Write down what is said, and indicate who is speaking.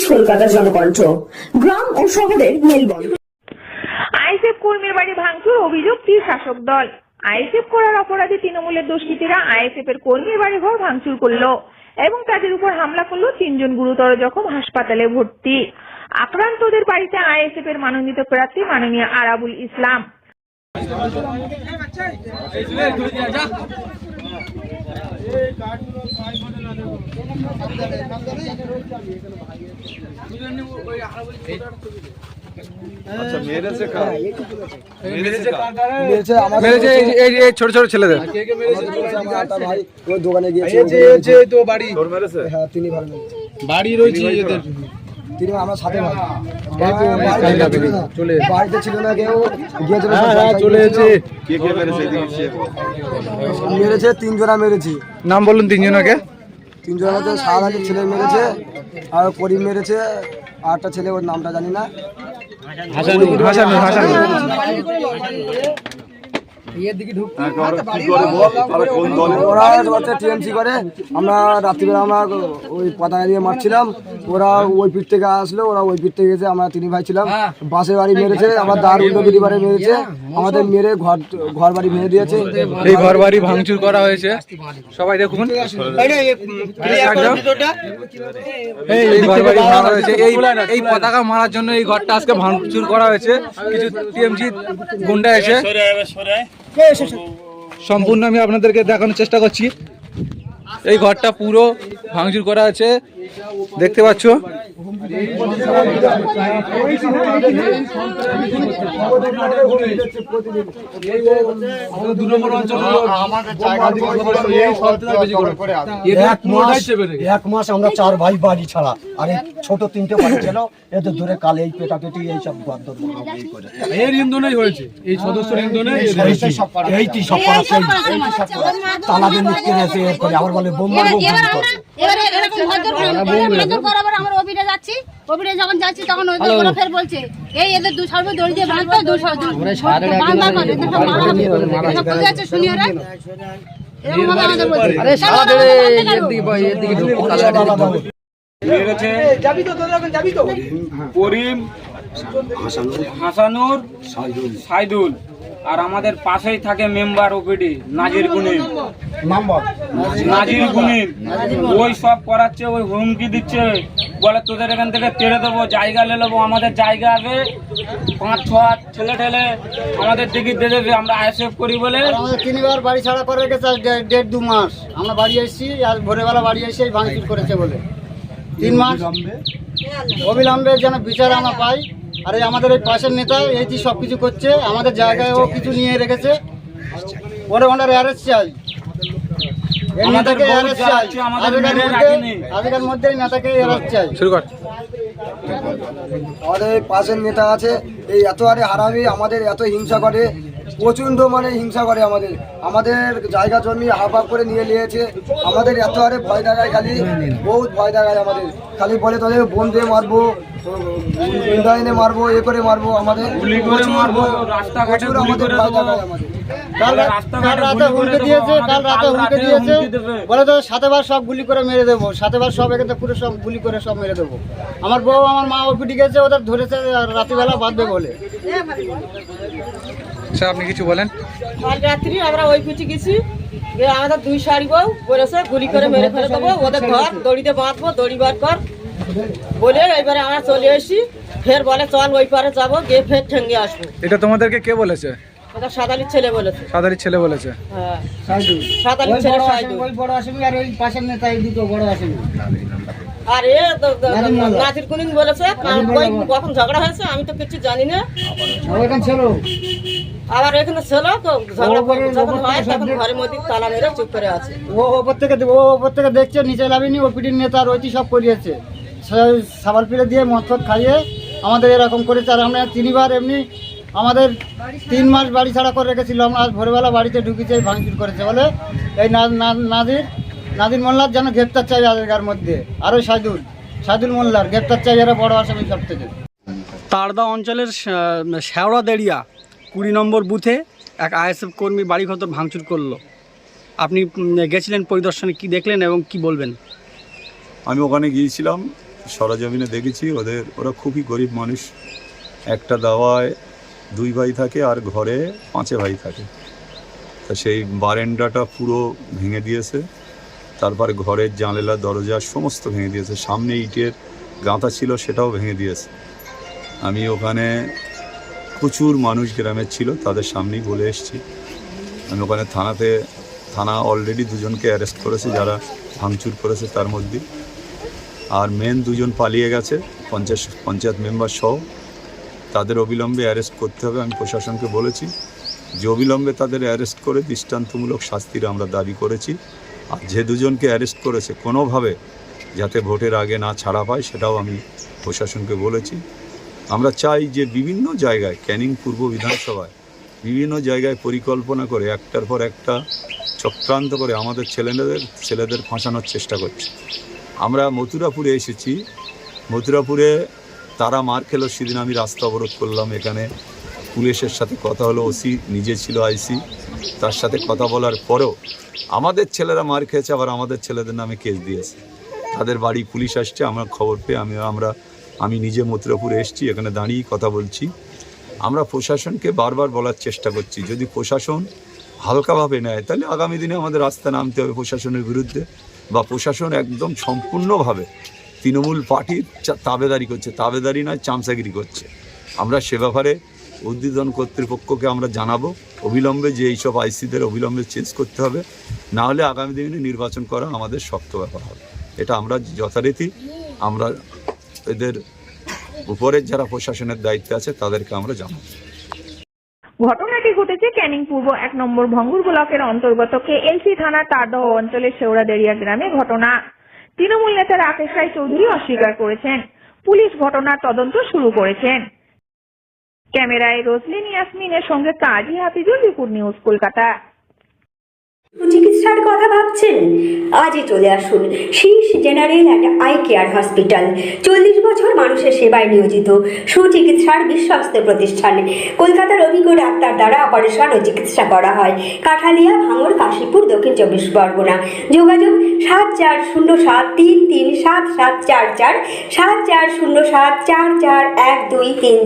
Speaker 1: কলকাতা জনকণ্ঠ, গ্রাম ও শহরের মেলবন্ধন।
Speaker 2: আইএসএফ কর্মীর বাড়ি ভাঙচুর, অভিযোগ তীর শাসক দল। আইএসএফ করার অপরাধে তৃণমূলের দুষ্কৃতীরা আইএসএফ এর কর্মীর বাড়ি ঘর ভাঙচুর করলো এবং তাদের উপর হামলা করলো। 3 জন গুরুতর জখম, হাসপাতালে ভর্তি। আক্রান্তদের বাড়িতে আইএসএফ এর মনোনীত প্রার্থী মাননীয় আরাবুল ইসলাম।
Speaker 3: ছোট ছোট ছেলেদের
Speaker 4: দোকানে গিয়েছে বাড়ি রয়েছে, তিনি আমার সাথে বাড়িতে ছিল না, কেউ চলে এসেছে। মেরেছে 3 জনা মেরেছে।
Speaker 3: নাম বলুন 3 জনকে।
Speaker 4: 3 জন হচ্ছে শাহজাহানের ছেলে মেরেছে, আর করিম মেরেছে, আর একটা ছেলে ওর নামটা জানি না। টিএমসি করে। আমরা রাত্রিবেলা আমরা ওই পতাকা দিয়ে মারছিলাম, ওরা ওই পিঠ থেকে আসলো, ওরা ওই পিঠ থেকে গেছে। আমরা 3 ভাই ছিলাম। বাসের বাড়ি মেরেছে, আবার দার উল্টো বাড়ি মেরেছে, আমাদের মেরে ঘর বাড়ি ভেঙে দিয়েছে।
Speaker 3: এই ঘর বাড়ি ভাঙচুর করা হয়েছে, সবাই দেখুন। এই পতাকা মারার জন্য এই ঘরটা আজকে ভাঙচুর করা হয়েছে। কিছু টিএমসি গুন্ডা এসে, সম্পূর্ণ আমি আপনাদেরকে দেখানোর চেষ্টা করছি। এই ঘরটা পুরো ভাঙচুর করা আছে, দেখতে পাচ্ছ।
Speaker 4: এক মাস আমরা 4 ভাই বাড়ি ছাড়া, আর ছোট 3টে বাড়ি ছিল, এদের ধরে কালে এই পেটাপেটি এইসব এর ইন্ধনেই হয়েছে। এই সদস্য ইন্ধনে এইটি সব তালা দিয়ে নিচ্ছে এরপরে আবার বলে বোম মারবো।
Speaker 5: এবারে এরকম ভদ্র করাবার আমরা ওবিডে যাচ্ছি, ওবিডে যখন যাচ্ছি তখন ওদের ওরা ফের বলছে এই এদের দু সর্ব দড়ি দিয়ে বাঁধতো, দু সর্ব বাঁধা করে এদের সব মাথা খুলে যাচ্ছে শুনিওরা। এরকম ভাবে আমাদের বলছে আরে সারা দেড়ে এর দিকে ঢুকো
Speaker 6: মেরেছে করিম, হাসানুর, সাইদুল, আর আমাদের পাশেই থাকে মেম্বার ওপিডি নাজির গুনিম, ওই সব করাচ্ছে, ওই হুমকি দিচ্ছে, বলে তোদের এখান থেকে তেড়ে দেবো, জায়গা নিয়ে নেবো, আমাদের জায়গা আছে 5-6 ছেলে ঠেলে আমাদের দিকে দিয়ে দেবে। আমরা আইএসএফ করি বলে
Speaker 4: আমাদের 3বার বাড়ি ছাড়া করে গেছে, 1.5-2 মাস আমরা বাড়ি এসেছি। আর ভোরবেলা বাড়ি এসে ভাঙচুর করেছে বলে 3 মাস অবিলম্বে যেন বিচার আমরা পাই। আর এই আমাদের এই পাশের নেতা এইটি সব কিছু করছে, আমাদের জায়গায় ও কিছু নিয়ে রেখেছে। ওরা ওনার অ্যারেস্ট চাই, এই নেতাকে অ্যারেস্ট চাই, আজকের মধ্যে এই নেতাকে অ্যারেস্ট চাই। আমাদের পাশের নেতা আছে, এই এত আরে হারামি, আমাদের এত হিংসা করে, প্রচণ্ড মানে হিংসা করে। আমাদের জায়গা জমি হাফ করে নিয়ে নিয়েছে, আমাদের এত আরে ভয় দেখায়, খালি বহুত ভয় দেখায় আমাদের। খালি বলে তোদের বোন দিয়ে মারবো, ইন্দায়নে মারবো, এ করে মারবো, আমাদের প্রচুর আমাদের ভয় দেখায়। কাল রাতে হুমকি দিয়েছে, বলে তো 7বার সব গুলি করে মেরে দেবো, 7বার সব এখানে পুরো সব গুলি করে সব মেরে দেবো। আমার বউ আমার মা ওপিডি গেছে, ওদের ধরেছে রাত্রিবেলা বাঁধবে বলে।
Speaker 3: আচ্ছা, আপনি কিছু বলেন।
Speaker 7: কাল রাত্রি আমরা ওই পিঠে গেছি, আমাদের 2 শাড়ি বউ বলেছে গুলি করে মেরে ফেলে দেবো, ওদের ঘর দড়িতে বাঁধবো, দড়ি বার কর বলে। এবারে আমরা চলে এসি, ফের বলে চল ওই পারে যাবো, গিয়ে ফের ঠেঙ্গে আসবো।
Speaker 3: এটা তোমাদেরকে কে বলেছে?
Speaker 7: ওটা সাদালির ছেলে বলেছে।
Speaker 3: সাদালির ছেলে বলেছে?
Speaker 7: হ্যাঁ, সাদালির ছেলে সাইদুল।
Speaker 4: ওই বড় আসামি আর ওই পাশের নেতা, এই দুটো বড় আসামি।
Speaker 7: আর এ নাজির কুনিন বলেছে কখন ঝগড়া হয়েছে আমি তো কিছু জানি না। আবার এখানে ছিল তো ঝগড়া যখন হয় তখন ঘরের মধ্যে তালা মেরে চুপ করে আছে।
Speaker 4: ও ওপর থেকে দেখছে, নিচে লাভিনি, ওপিডির নেতা রয়েছে সব করিয়েছে, সাবাল পিড়ে দিয়ে মদ খাইয়ে আমাদের এরকম করেছে। আর আমরা 3বার এমনি আমাদের 3 মাস বাড়ি ছাড়া করে রেখেছিল, আমরা আজ ভোরবেলা বাড়িতে ঢুকেছে, ভাঙচুর করেছে বলে। এই নাজির মোল্লার যেন গ্রেপ্তার চাই আগেকার মধ্যে, আর ওই সাইদুল মোল্লার গ্রেপ্তার চাই, এরা বড় আসামি সব থেকে।
Speaker 8: তারদা অঞ্চলের শেওড়াদেড়িয়া 20 নম্বর বুথে এক আইএসএফ কর্মী বাড়িঘর ভাঙচুর করলো। আপনি গেছিলেন পরিদর্শনে, কি দেখলেন এবং কি বলবেন?
Speaker 9: আমি ওখানে গিয়েছিলাম, সরজমিনে দেখেছি ওরা খুবই গরিব মানুষ। একটা দাওয়ায় 2 ভাই থাকে আর ঘরে 5 ভাই থাকে। তা সেই বারান্দাটা পুরো ভেঙে দিয়েছে, তারপরে ঘরের জানলা দরজা সমস্ত ভেঙে দিয়েছে, সামনে ইটের গাঁথা ছিল সেটাও ভেঙে দিয়েছে। আমি ওখানে প্রচুর মানুষ গ্রামের ছিল, তাদের সামনেই বলে এসেছি। আমি ওখানে থানা অলরেডি 2 জনকে অ্যারেস্ট করেছে যারা ভাঙচুর করেছে তার মধ্যে, আর মেন 2 জন পালিয়ে গেছে পঞ্চায়েত মেম্বার সহ। তাদের অবিলম্বে অ্যারেস্ট করতে হবে। আমি প্রশাসনকে বলেছি যে অবিলম্বে তাদের অ্যারেস্ট করে দৃষ্টান্তমূলক শাস্তির আমরা দাবি করেছি। আর যে 2 জনকে অ্যারেস্ট করেছে কোনোভাবে যাতে ভোটের আগে না ছাড়া পায় সেটাও আমি প্রশাসনকে বলেছি। আমরা চাই যে বিভিন্ন জায়গায়, ক্যানিং পূর্ব বিধানসভায় বিভিন্ন জায়গায় পরিকল্পনা করে একটার পর একটা চক্রান্ত করে আমাদের ছেলেদের ফাঁসানোর চেষ্টা করছে। আমরা মথুরাপুরে এসেছি, মথুরাপুরে তারা মার খেলো, সেদিন আমি রাস্তা অবরোধ করলাম। এখানে পুলিশের সাথে কথা হলো, ওসি নিজে ছিল আইসি, তার সাথে কথা বলার পরেও আমাদের ছেলেরা মার খেয়েছে, আবার আমাদের ছেলেদের নামে কেস দিয়েছে। তাদের বাড়ি পুলিশ আসছে, আমরা খবর পেয়ে আমি নিজে মথুরাপুরে এসেছি, এখানে দাঁড়িয়ে কথা বলছি। আমরা প্রশাসনকে বারবার বলার চেষ্টা করছি, যদি প্রশাসন হালকাভাবে নেয় তাহলে আগামী দিনে আমাদের রাস্তায় নামতে হবে প্রশাসনের বিরুদ্ধে, বা প্রশাসন একদম সম্পূর্ণভাবে তৃণমূল পার্টির তাবেদারি নয়, চামচাগিরি করছে। আমরা সে ব্যাপারে ঊর্ধ্বতন কর্তৃপক্ষকে আমরা জানাবো অবিলম্বে যে এইসব আইসিদের অবিলম্বে চেঞ্জ করতে হবে, না হলে আগামী দিনে নির্বাচন করা আমাদের শক্ত ব্যাপার হবে। এটা আমরা যথারীতি আমরা এদের উপরের যারা প্রশাসনের দায়িত্বে আছে তাদেরকে আমরা জানাবো।
Speaker 2: ঘটনাটি ঘটেছে ক্যানিং পূর্ব 1 নম্বর ভঙ্গুর ব্লকের অন্তর্গত কেএলসি থানার তারদহ অঞ্চলের শেওড়াদেড়িয়া গ্রামে ঘটনা। তৃণমূল নেতা রাকেশ রায় চৌধুরী অস্বীকার করেছেন। পুলিশ ঘটনার তদন্ত শুরু করেছেন। ক্যামেরায় রোজলিন ইয়াসমিনের সঙ্গে কাজী হাফিজুল, রিপোর্ট নিউজ, কলকাতা।
Speaker 10: চিকিৎসার কথা ভাবছেন? আজই চলে আসুন শীর্ষ general and eye care hospital. 40 বছর মানুষের সেবায় নিয়োজিত সুচিকিৎসার বিশ্বস্ত প্রতিষ্ঠান। কলকাতার অভিজ্ঞ ডাক্তার দ্বারা অপারেশন ও চিকিৎসা করা হয়। কাঠালিয়া, ভাঙড়, কাশীপুর, দক্ষিণ 24 পরগনা। যোগাযোগ 7407337744, 7407441234।